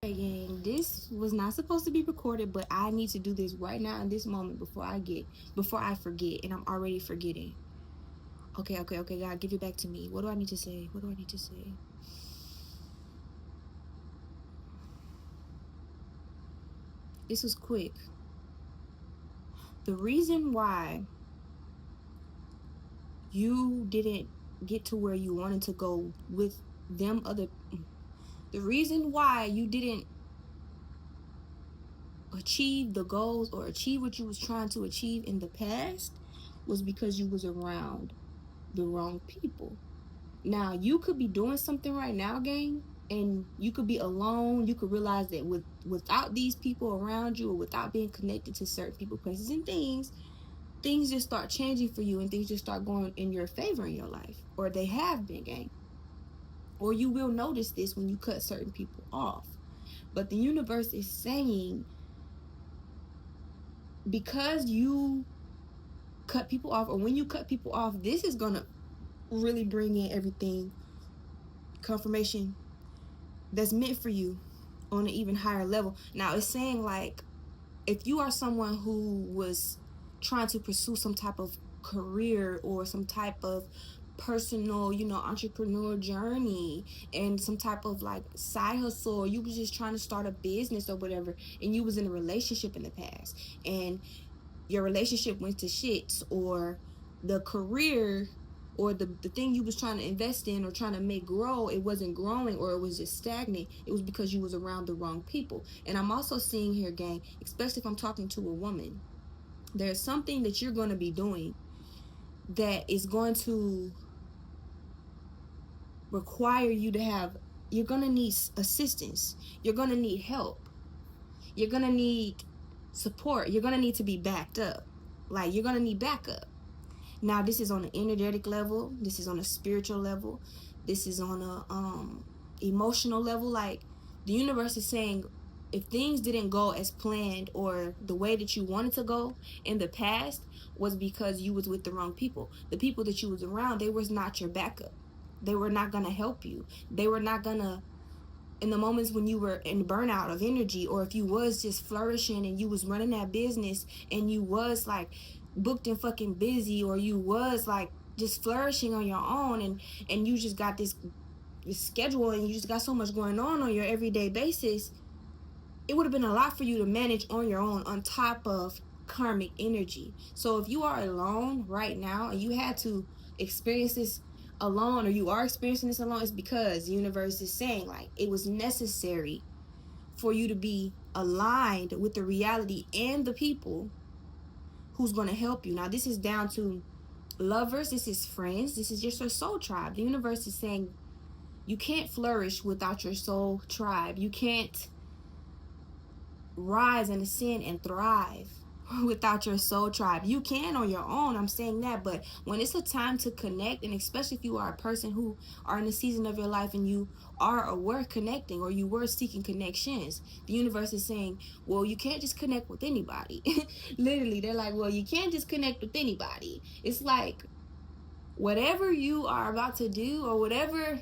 Hey gang, this was not supposed to be recorded, but I need to do this right now in this moment before I forget, and I'm already forgetting. Okay, God, give it back to me. What do I need to say? What do I need to say? This was quick. The reason why you didn't get to where you wanted to go with them other the reason why you didn't achieve the goals or achieve what you was trying to achieve in the past was because you was around the wrong people. Now, you could be doing something right now, gang, and you could be alone. You could realize that without these people around you or without being connected to certain people, places, and things just start changing for you and things just start going in your favor in your life. Or they have been, gang. Or you will notice this when you cut certain people off. But the universe is saying, because you cut people off, or when you cut people off, this is going to really bring in everything, confirmation that's meant for you on an even higher level. Now, it's saying, like, if you are someone who was trying to pursue some type of career or some type of personal, entrepreneur journey, and some type of like side hustle, or you was just trying to start a business or whatever, and you was in a relationship in the past and your relationship went to shits, or the career or the thing you was trying to invest in or trying to make grow, it wasn't growing, or it was just stagnant, it was because you was around the wrong people. And I'm also seeing here, gang, especially if I'm talking to a woman, there's something that you're going to be doing that is going to require you to have, you're going to need assistance, you're going to need help, you're going to need support, you're going to need to be backed up, like you're going to need backup. Now, this is on an energetic level, this is on a spiritual level, this is on a emotional level. Like, the universe is saying, if things didn't go as planned or the way that you wanted to go in the past, was because you was with the wrong people. The people that you was around, they was not your backup. They were not going to help you. They were not going to, in the moments when you were in burnout of energy, or if you was just flourishing and you was running that business and you was like booked and fucking busy, or you was like just flourishing on your own, and you just got this schedule and you just got so much going on your everyday basis, it would have been a lot for you to manage on your own, on top of karmic energy. So if you are alone right now and you had to experience this alone, or you are experiencing this alone, it's because the universe is saying, like, it was necessary for you to be aligned with the reality and the people who's going to help you. Now, this is down to lovers, this is friends, this is just your soul tribe. The universe is saying you can't flourish without your soul tribe. You can't rise and ascend and thrive without your soul tribe. You can on your own, I'm saying that, but when it's a time to connect, and especially if you are a person who are in a season of your life and you are or were connecting, or you were seeking connections, the universe is saying, well, you can't just connect with anybody. Literally, they're like, well, you can't just connect with anybody. It's like, whatever you are about to do, or whatever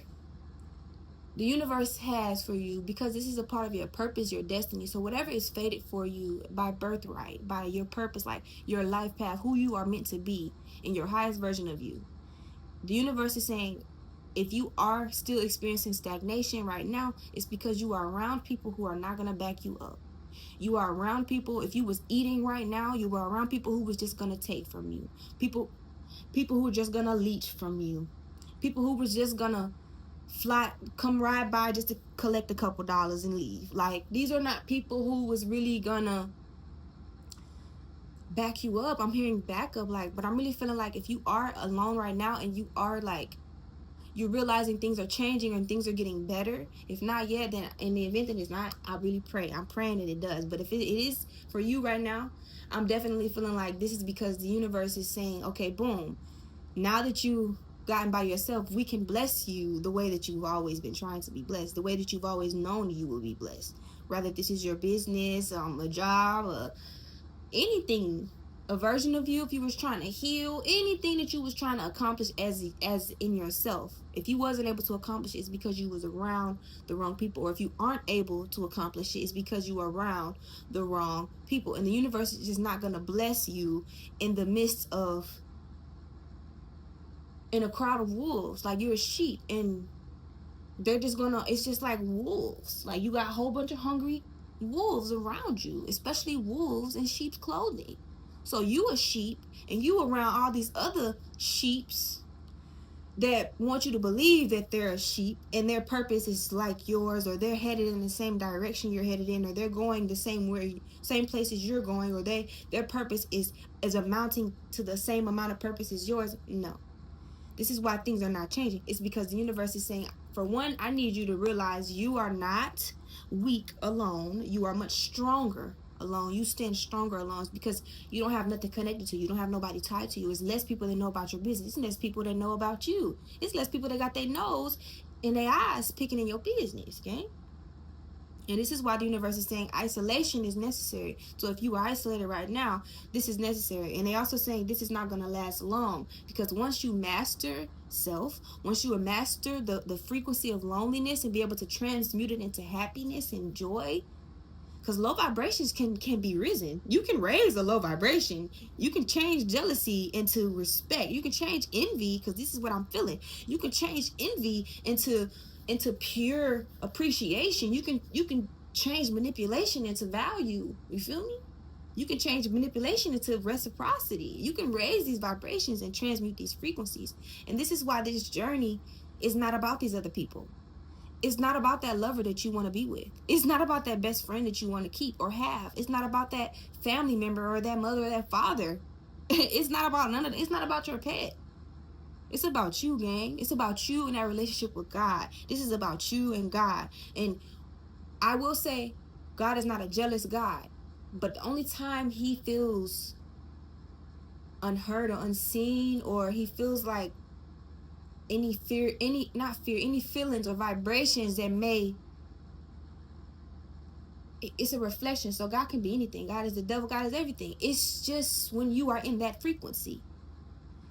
the universe has for you, because this is a part of your purpose, your destiny. So whatever is fated for you by birthright, by your purpose, like your life path, who you are meant to be in your highest version of you, the universe is saying, if you are still experiencing stagnation right now, it's because you are around people who are not going to back you up. You are around people, if you was eating right now, you were around people who was just going to take from you. People who were just going to leech from you. People who was just going to come ride by just to collect a couple dollars and leave. Like, these are not people who was really gonna back you up. I'm hearing backup, like, but I'm really feeling like if you are alone right now and you are like, you're realizing things are changing and things are getting better. If not yet, then in the event that it's not, I really pray. I'm praying that it does. But if it is for you right now, I'm definitely feeling like this is because the universe is saying, okay, boom, now that you gotten by yourself, we can bless you the way that you've always been trying to be blessed, the way that you've always known you will be blessed. Rather this is your business, a job, anything, a version of you, if you was trying to heal anything that you was trying to accomplish as in yourself, if you wasn't able to accomplish it, it's because you was around the wrong people. Or if you aren't able to accomplish it, it's because you are around the wrong people. And the universe is just not going to bless you in the midst of, in a crowd of wolves. Like, you're a sheep, and they're just gonna, it's just like wolves. Like, you got a whole bunch of hungry wolves around you, especially wolves in sheep's clothing. So you a sheep, and you around all these other sheeps that want you to believe that they're a sheep and their purpose is like yours, or they're headed in the same direction you're headed in, or they're going the same places you're going, or their purpose is amounting to the same amount of purpose as yours. No. This is why things are not changing. It's because the universe is saying, for one, I need you to realize you are not weak alone. You are much stronger alone. You stand stronger alone. It's because you don't have nothing connected to you. You don't have nobody tied to you. It's less people that know about your business. It's less people that know about you. It's less people that got their nose and their eyes picking in your business, okay? And this is why the universe is saying isolation is necessary. So if you are isolated right now, this is necessary. And they also saying this is not going to last long, because once you master self, once you master the frequency of loneliness and be able to transmute it into happiness and joy, because low vibrations can be risen. You can raise a low vibration. You can change jealousy into respect. You can change envy, because this is what I'm feeling. You can change envy into pure appreciation. You can change manipulation into value. You feel me? You can change manipulation into reciprocity. You can raise these vibrations and transmute these frequencies. And this is why this journey is not about these other people. It's not about that lover that you want to be with. It's not about that best friend that you want to keep or have. It's not about that family member or that mother or that father. It's not about none of it. It's not about your pet. It's about you, gang. It's about you and that relationship with God. This is about you and God. And I will say, God is not a jealous God. But the only time he feels unheard or unseen, or he feels like any fear, any feelings or vibrations that may, it's a reflection. So God can be anything. God is the devil. God is everything. It's just when you are in that frequency.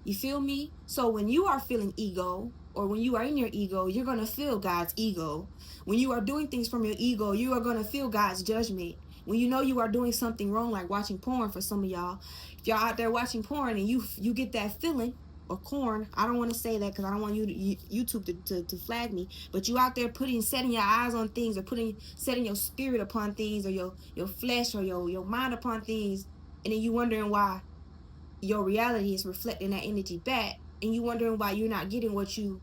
You feel me? So when you are feeling ego, or when you are in your ego, you're going to feel God's ego. When you are doing things from your ego, you are going to feel God's judgment. When you know you are doing something wrong, like watching porn for some of y'all, if y'all out there watching porn and you get that feeling, or corn, I don't want to say that because I don't want YouTube to flag me, but you out there setting your eyes on things, or setting your spirit upon things, or your flesh or your mind upon things, and then you wondering why your reality is reflecting that energy back, and you wondering why you're not getting what you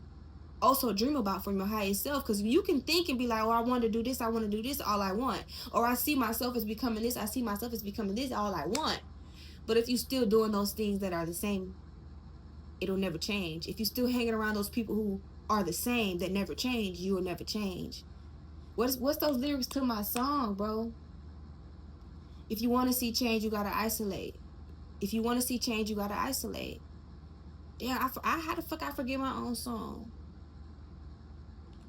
also dream about from your highest self. Because you can think and be like, oh, I want to do this, I want to do this, all I want, or I see myself as becoming this, I see myself as becoming this, all I want. But if you're still doing those things that are the same, it'll never change. If you're still hanging around those people who are the same, that never change, you will never change. What's those lyrics to my song, bro? If you want to see change, you gotta isolate. If you want to see change, you gotta isolate. Yeah, how the fuck I forget my own song?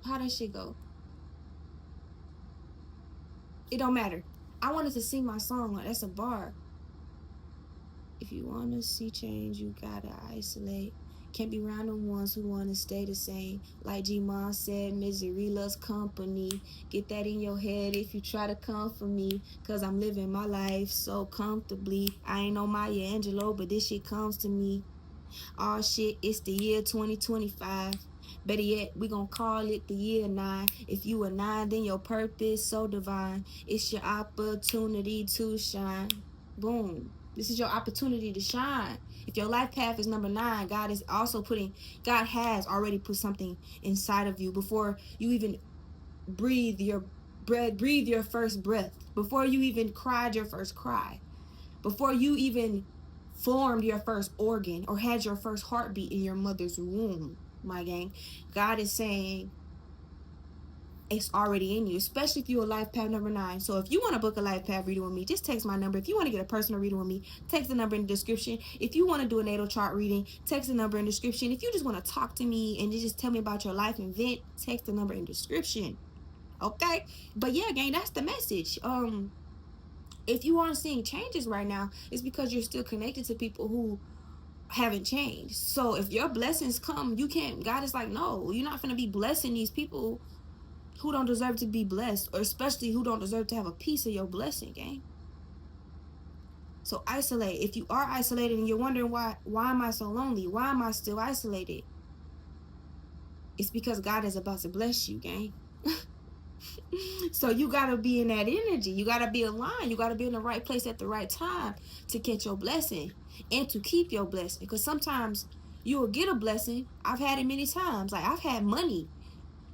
How does shit go? It don't matter. I wanted to sing my song. Like, that's a bar. If you want to see change, you gotta isolate. Can't be around the ones who want to stay the same. Like G-Mon said, misery loves company. Get that in your head if you try to come for me. Cause I'm living my life so comfortably. I ain't no Maya Angelou, but this shit comes to me. Oh shit, it's the year 2025. Better yet, we gon' call it the year 9. If you a 9, then your purpose so divine. It's your opportunity to shine. Boom. This is your opportunity to shine. If your life path is number 9, God has already put something inside of you before you even breathe your first breath, before you even cried your first cry, before you even formed your first organ or had your first heartbeat in your mother's womb, my gang. God is saying it's already in you, especially if you're a life path number 9. So if you want to book a life path reading with me, just text my number. If you want to get a personal reading with me, text the number in the description. If you want to do a natal chart reading, text the number in the description. If you just want to talk to me and just tell me about your life and vent, text the number in the description. Okay? But yeah, gang, that's the message. If you aren't seeing changes right now, it's because you're still connected to people who haven't changed. So if your blessings come, you can't, God is like, no, you're not going to be blessing these people who don't deserve to be blessed, or especially who don't deserve to have a piece of your blessing, gang. So isolate. If you are isolated and you're wondering why am I so lonely? Why am I still isolated? It's because God is about to bless you, gang. So you got to be in that energy. You got to be aligned. You got to be in the right place at the right time to catch your blessing and to keep your blessing. Because sometimes you will get a blessing. I've had it many times. Like, I've had money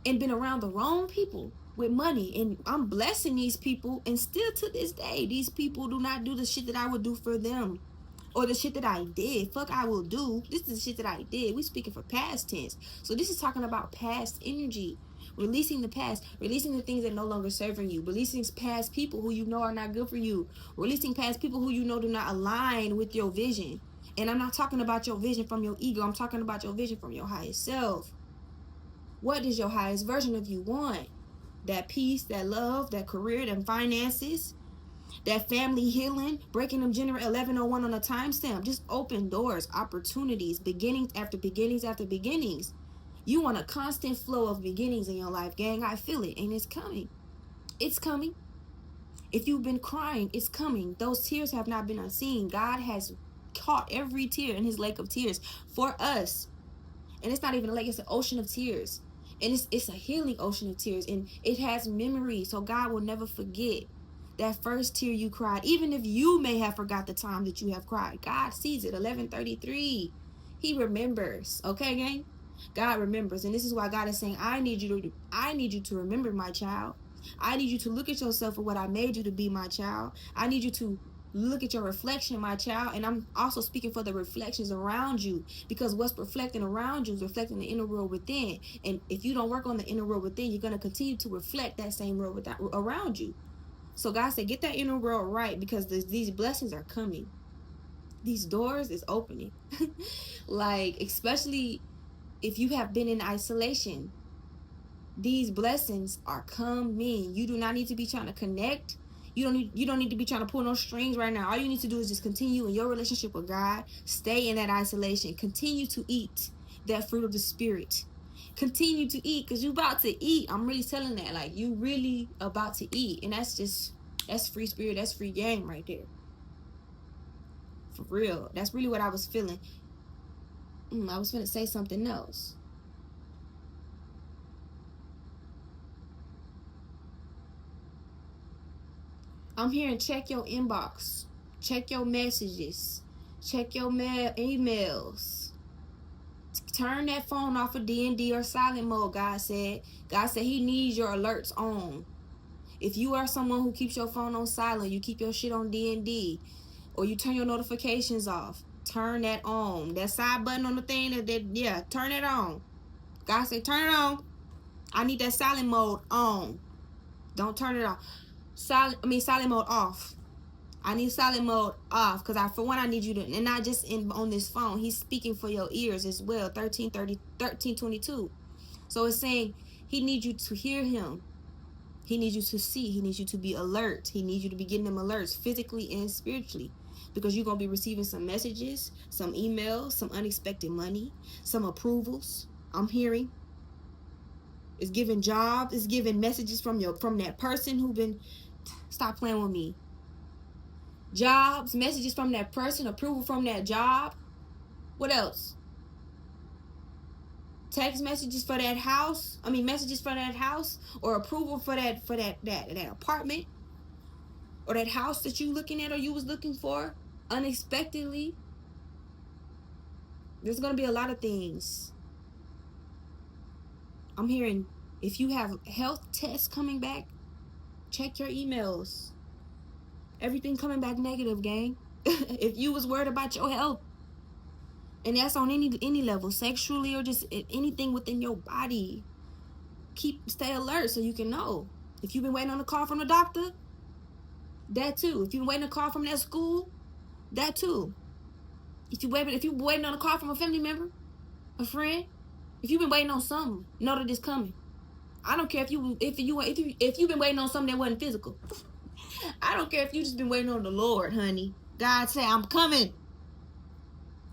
and been around the wrong people with money, and I'm blessing these people, and still to this day, these people do not do the shit that I would do for them, or the shit that I did. Fuck, I will do. This is the shit that I did. We speaking for past tense. So this is talking about past energy. Releasing the past. Releasing the things that no longer serving you. Releasing past people who you know are not good for you. Releasing past people who you know do not align with your vision. And I'm not talking about your vision from your ego. I'm talking about your vision from your highest self. What does your highest version of you want? That peace, that love, that career, them finances, that family healing, breaking them January 1101 on a timestamp. Just open doors, opportunities, beginnings after beginnings after beginnings. You want a constant flow of beginnings in your life, gang. I feel it, and it's coming. It's coming. If you've been crying, it's coming. Those tears have not been unseen. God has caught every tear in his lake of tears for us. And it's not even a lake, it's an ocean of tears. And it's a healing ocean of tears, and it has memory. So God will never forget that first tear you cried. Even if you may have forgot the time that you have cried, God sees it. 11:33, he remembers. Okay, gang? God remembers. And this is why God is saying, I need you to remember, my child. I need you to look at yourself for what I made you to be, my child. I need you to look at your reflection, my child. And I'm also speaking for the reflections around you, because what's reflecting around you is reflecting the inner world within. And if you don't work on the inner world within, you're going to continue to reflect that same world around you. So God said, get that inner world right, because these blessings are coming. These doors is opening. Like, especially if you have been in isolation, these blessings are coming. You do not need to be trying to connect. You don't need to be trying to pull no strings right now. All you need to do is just continue in your relationship with God. Stay in that isolation. Continue to eat that fruit of the spirit. Continue to eat, because you about to eat. I'm really telling that. Like, you really about to eat. And that's free spirit. That's free game right there. For real. That's really what I was feeling. I was going to say something else. I'm hearing check your inbox. Check your messages. Check your emails. Turn that phone off of D&D or silent mode, God said. God said he needs your alerts on. If you are someone who keeps your phone on silent, you keep your shit on D&D, or you turn your notifications off, turn that on. That side button on the thing, turn it on. God said turn it on. I need that silent mode on. Don't turn it off. Silent mode off. I need silent mode off, because for one, I need you to, and not just on this phone. He's speaking for your ears as well. 13:22. So it's saying he needs you to hear him. He needs you to see. He needs you to be alert. He needs you to be getting them alerts physically and spiritually, because you're going to be receiving some messages, some emails, some unexpected money, some approvals. I'm hearing. It's giving jobs. It's giving messages from that person who been, stop playing with me. Jobs, messages from that person, approval from that job. What else? Text messages for that house. Messages for that house, or approval for that apartment, or that house that you looking at or you was looking for unexpectedly. There's gonna be a lot of things. I'm hearing, if you have health tests coming back, check your emails. Everything coming back negative, gang. If you was worried about your health, and that's on any level, sexually or just anything within your body, stay alert so you can know. If you've been waiting on a call from the doctor, that too. If you've been waiting on a call from that school, that too. If you're waiting on a call from a family member, a friend, if you've been waiting on something, know that it's coming. I don't care if you've been waiting on something that wasn't physical. I don't care if you just been waiting on the Lord, honey. God said, I'm coming.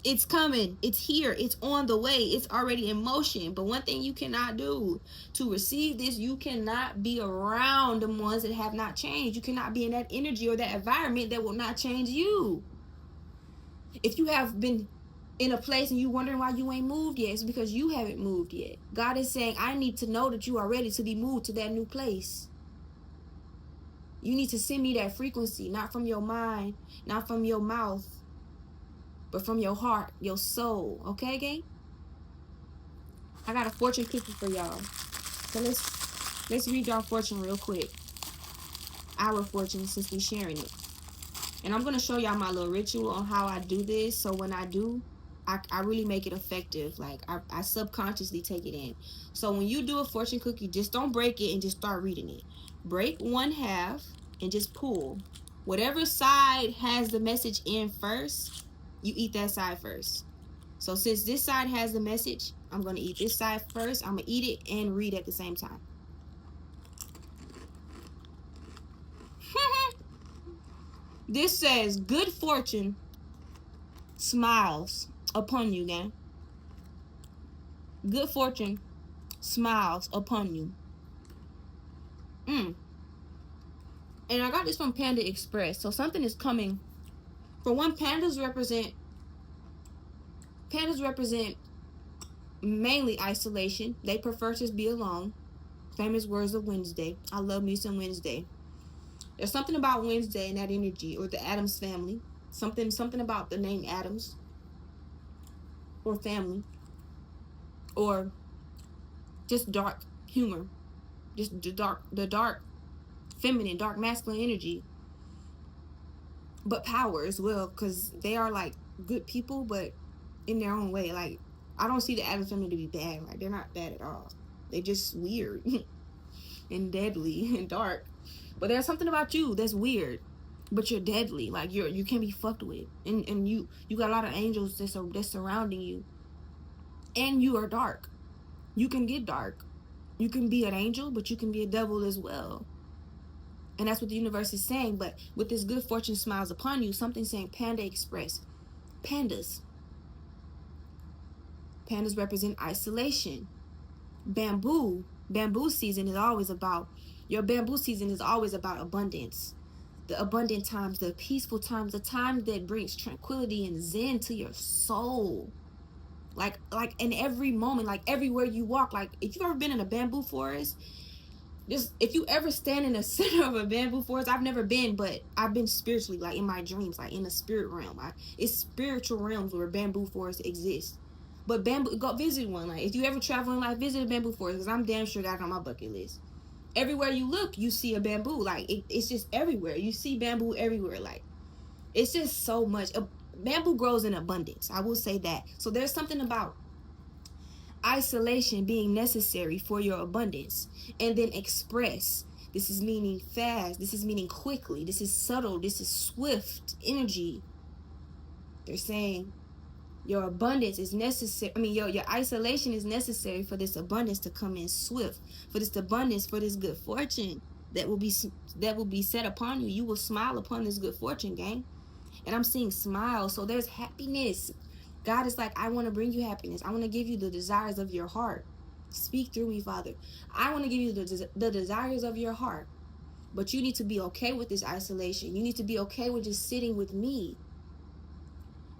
It's coming. It's here. It's on the way. It's already in motion. But one thing you cannot do to receive this, you cannot be around the ones that have not changed. You cannot be in that energy or that environment that will not change you. If you have been in a place and you wondering why you ain't moved yet, it's because you haven't moved yet. God is saying, I need to know that you are ready to be moved to that new place. You need to send me that frequency, not from your mind, not from your mouth, but from your heart, your soul. Okay, gang? I got a fortune cookie for y'all. So let's read y'all fortune real quick. Our fortune, since we sharing it. And I'm gonna show y'all my little ritual on how I do this. So when I do, I really make it effective. Like I subconsciously take it in. So when you do a fortune cookie, just don't break it and just start reading it. Break one half and just pull. Whatever side has the message in first, you eat that side first. So since this side has the message, I'm gonna eat this side first. I'm gonna eat it and read at the same time. This says, good fortune smiles upon you, gang. Good fortune smiles upon you. And I got this from Panda Express. So something is coming. For one, pandas represent mainly isolation. They prefer to be alone. Famous words of Wednesday. I love me some Wednesday. There's something about Wednesday and that energy, or the Addams family. Something about the name Addams, or family, or just dark humor, just the dark feminine, dark masculine energy, but power as well, because they are like good people, but in their own way. Like, I don't see the Addams family to be bad. Like, they're not bad at all. They just weird and deadly and dark. But there's something about you that's weird, but you're deadly. Like, you can't be fucked with, and you got a lot of angels that's surrounding you, and you are dark. You can get dark. You can be an angel, but you can be a devil as well. And that's what the universe is saying. But with this good fortune smiles upon you, something saying Panda Express. Pandas represent isolation. Bamboo season is always about, your bamboo season is always about abundance. The abundant times, the peaceful times, the time that brings tranquility and zen to your soul. Like in every moment, like everywhere you walk. Like, if you've ever been in a bamboo forest, just if you ever stand in the center of a bamboo forest, I've never been, but I've been spiritually, like in my dreams, like in the spirit realm. It's spiritual realms where bamboo forests exist. But bamboo, go visit one. Like, if you ever travel in life, visit a bamboo forest, because I'm damn sure got it on my bucket list. Everywhere you look, you see a bamboo. Like, it's just everywhere. You see bamboo everywhere. Like, it's just so much. Bamboo grows in abundance, I will say that. So there's something about isolation being necessary for your abundance. And then express. This is meaning fast. This is meaning quickly. This is subtle. This is swift energy. They're saying your abundance is necessary. I mean, your isolation is necessary for this abundance to come in swift. For this abundance, for this good fortune that will be set upon you. You will smile upon this good fortune, gang. And I'm seeing smiles. So there's happiness. God is like, I want to bring you happiness. I want to give you the desires of your heart. Speak through me, Father. I want to give you the desires of your heart. But you need to be okay with this isolation. You need to be okay with just sitting with me.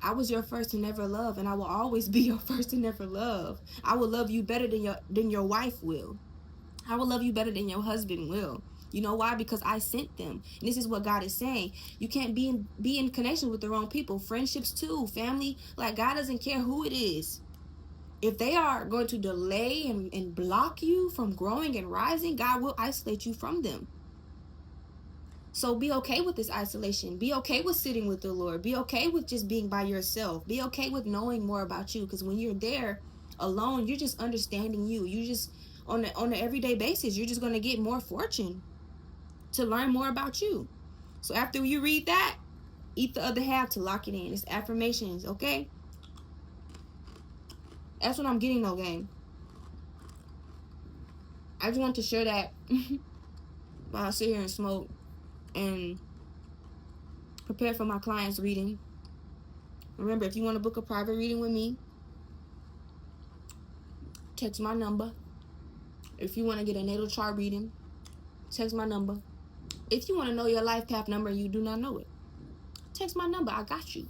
I was your first and never love, and I will always be your first and never love. I will love you better than your wife will. I will love you better than your husband will. You know why? Because I sent them. And this is what God is saying. You can't be in connection with the wrong people. Friendships too, family. Like, God doesn't care who it is. If they are going to delay and block you from growing and rising, God will isolate you from them. So be okay with this isolation. Be okay with sitting with the Lord. Be okay with just being by yourself. Be okay with knowing more about you. Because when you're there alone, you're just understanding you. You just, on an everyday basis, you're just going to get more fortune to learn more about you. So after you read that, eat the other half to lock it in. It's affirmations, okay? That's what I'm getting, though, gang. I just want to share that while I sit here and smoke. and prepare for my clients reading. Remember, if you want to book a private reading with me, text my number. If you want to get a natal chart reading, text my number. If you want to know your life path number and you do not know it, text my number. I got you.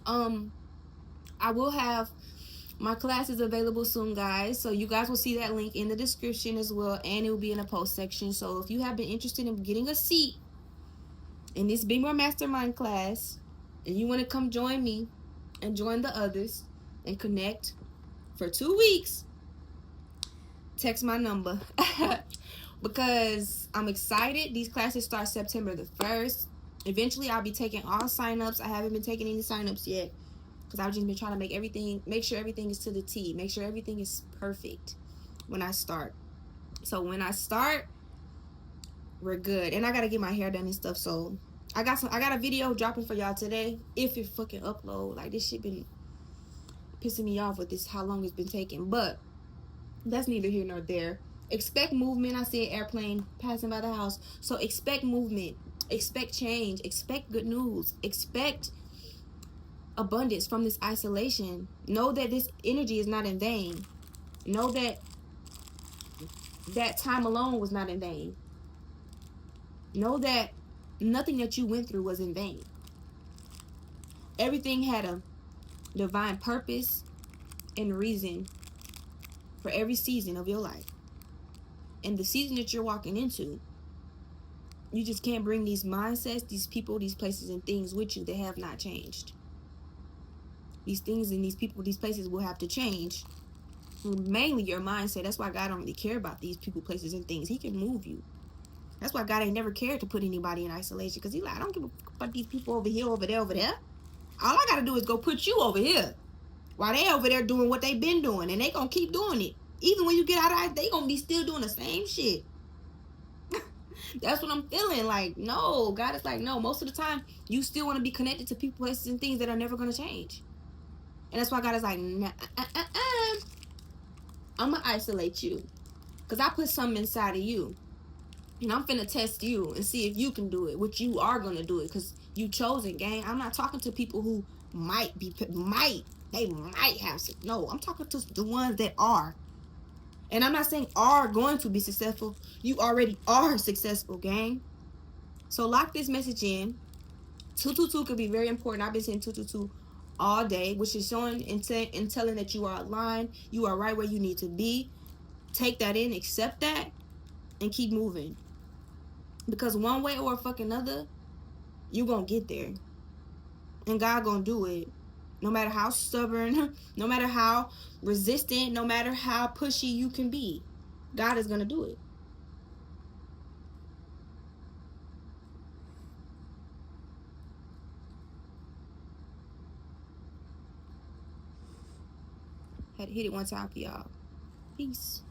I will have my classes available soon, guys. So you guys will see that link in the description as well, and it will be in the post section. So if you have been interested in getting a seat in this BMORE Mastermind class, and you want to come join me and join the others and connect for 2 weeks, text my number. Because I'm excited. These classes start September the 1st. Eventually, I'll be taking all signups. I haven't been taking any signups yet because I've just been trying to make sure everything is to the T, make sure everything is perfect when I start. So when I start, we're good. And I gotta get my hair done and stuff. So I got a video dropping for y'all today. If it fucking upload, like, this shit been pissing me off with this, how long it's been taking. But that's neither here nor there. Expect movement. I see an airplane passing by the house. So expect movement. Expect change. Expect good news. Expect abundance from this isolation. Know that this energy is not in vain. Know that that time alone was not in vain. Know that nothing that you went through was in vain. Everything had a divine purpose and reason for every season of your life. And the season that you're walking into, you just can't bring these mindsets, these people, these places and things with you that have not changed. These things and these people, these places will have to change. Mainly your mindset. That's why God don't really care about these people, places and things. He can move you. That's why God ain't never cared to put anybody in isolation. Because he like, I don't give a fuck about these people over here, over there, over there. All I got to do is go put you over here. While they over there doing what they've been doing. And they going to keep doing it. Even when you get out of that, they going to be still doing the same shit. That's what I'm feeling. Like, no. God is like, no. Most of the time, you still want to be connected to people, places, and things that are never going to change. And that's why God is like, nah, I'm going to isolate you. Because I put something inside of you. And I'm finna test you and see if you can do it. Which you are going to do it. Because you chosen, gang. I'm not talking to people who they might have some. No, I'm talking to the ones that are. And I'm not saying are going to be successful. You already are successful, gang. So lock this message in. 222 could be very important. I've been saying 222 all day, which is showing intent and telling that you are aligned. You are right where you need to be. Take that in, accept that, and keep moving. Because one way or fucking another, you gonna get there. And God gonna do it. No matter how stubborn, no matter how resistant, no matter how pushy you can be, God is gonna do it. Had to hit it one time for y'all. Peace.